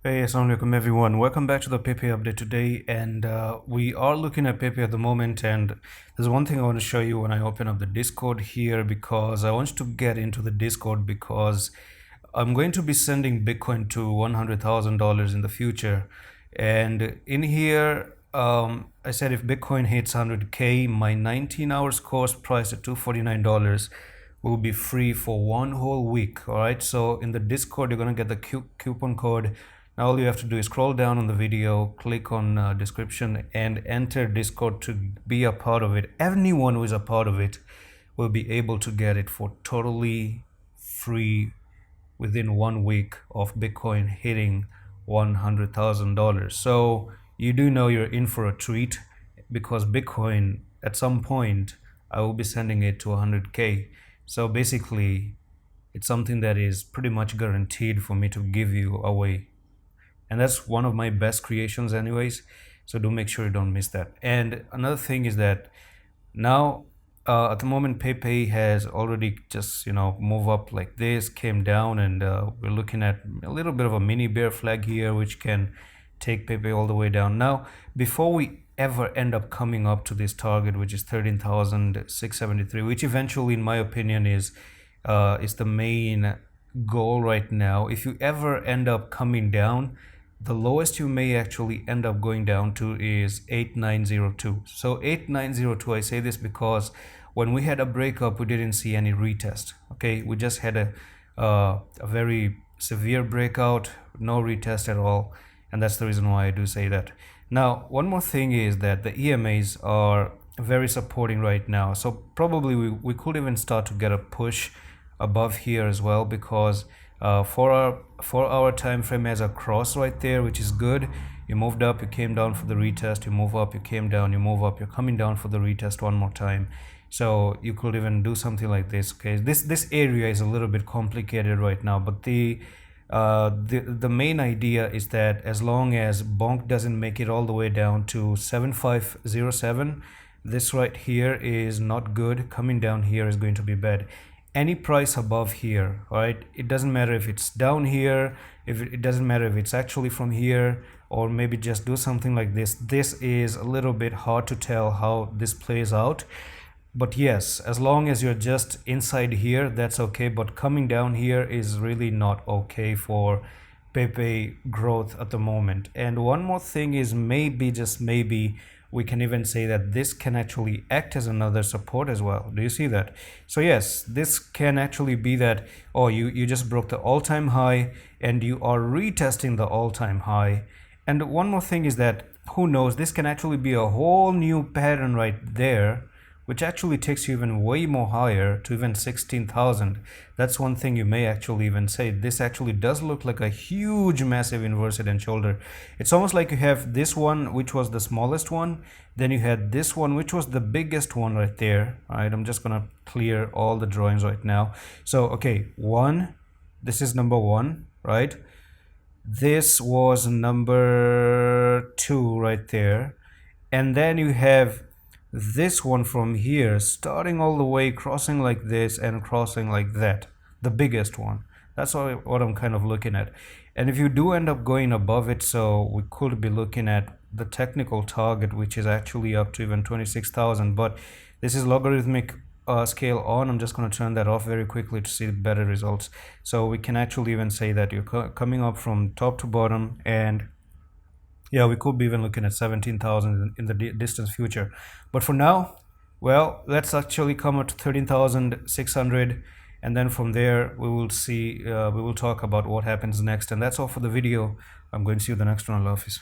Hey, assalamu alaikum everyone. Welcome back to the Pepe update today, and we are looking at Pepe at the moment. And there's one thing I want to show you when I open up the Discord here, because I want you to get into the Discord because I'm going to be sending Bitcoin to $100,000 in the future. And in here, I said if Bitcoin hits 100K, my 19 hours course priced at $249 will be free for one whole week. All right, so in the Discord you're going to get the coupon code. Now all you have to do is scroll down on the video, click on description, and enter Discord to be a part of it. Anyone who is a part of it will be able to get it for totally free within 1 week of Bitcoin hitting $100,000. So you do know you're in for a treat, because Bitcoin at some point I will be sending it to 100K. So basically it's something that is pretty much guaranteed for me to give you away, and that's one of my best creations anyways, so do make sure you don't miss that. And another thing is that now at the moment Pepe has already just move up like this, came down, and we're looking at a little bit of a mini bear flag here which can take Pepe all the way down. Now before we ever end up coming up to this target, which is 13,673, which eventually in my opinion is the main goal right now, if you ever end up coming down, the lowest you may actually end up going down to is 8902. So 8902, I say this because when we had a breakup we didn't see any retest. Okay, we just had a very severe breakout, no retest at all, and that's the reason why I do say that. Now one more thing is that the EMAs are very supporting right now, so probably we could even start to get a push above here as well, because for our time frame has a cross right there, which is good. You moved up, you came down for the retest, you move up, you came down, you move up, you're coming down for the retest one more time. So you could even do something like this. Okay, this area is a little bit complicated right now, but the main idea is that as long as bonk doesn't make it all the way down to 7507, this right here is not good. Coming down here is going to be bad. Any price above here, all right, it doesn't matter if it's down here, if it doesn't matter if it's actually from here, or maybe just do something like this. This is a little bit hard to tell how this plays out, but yes, as long as you're just inside here, that's okay. But coming down here is really not okay for Pepe growth at the moment. And one more thing is, maybe, just maybe, we can even say that this can actually act as another support as well. Do you see that? So yes, this can actually be that, oh, you just broke the all-time high and you are retesting the all-time high. And one more thing is that, who knows, this can actually be a whole new pattern right there, which actually takes you even way more higher to even 16,000. That's one thing you may actually even say. This actually does look like a huge, massive inverse head and shoulder. It's almost like you have this one, which was the smallest one. Then you had this one, which was the biggest one right there. All right, I'm just gonna clear all the drawings right now. So, okay, this is number one, right? This was number two right there. And then you have this one from here, starting all the way, crossing like this and crossing like that, the biggest one. That's what I'm kind of looking at. And if you do end up going above it, so we could be looking at the technical target, which is actually up to even 26,000. But this is logarithmic scale on. I'm just going to turn that off very quickly to see better results. So we can actually even say that you're coming up from top to bottom, and yeah, we could be even looking at 17,000 in the distant future. But for now, well, let's actually come up to 13,600, and then from there we will see, we will talk about what happens next. And that's all for the video. I'm going to see you the next one. Allah Hafiz.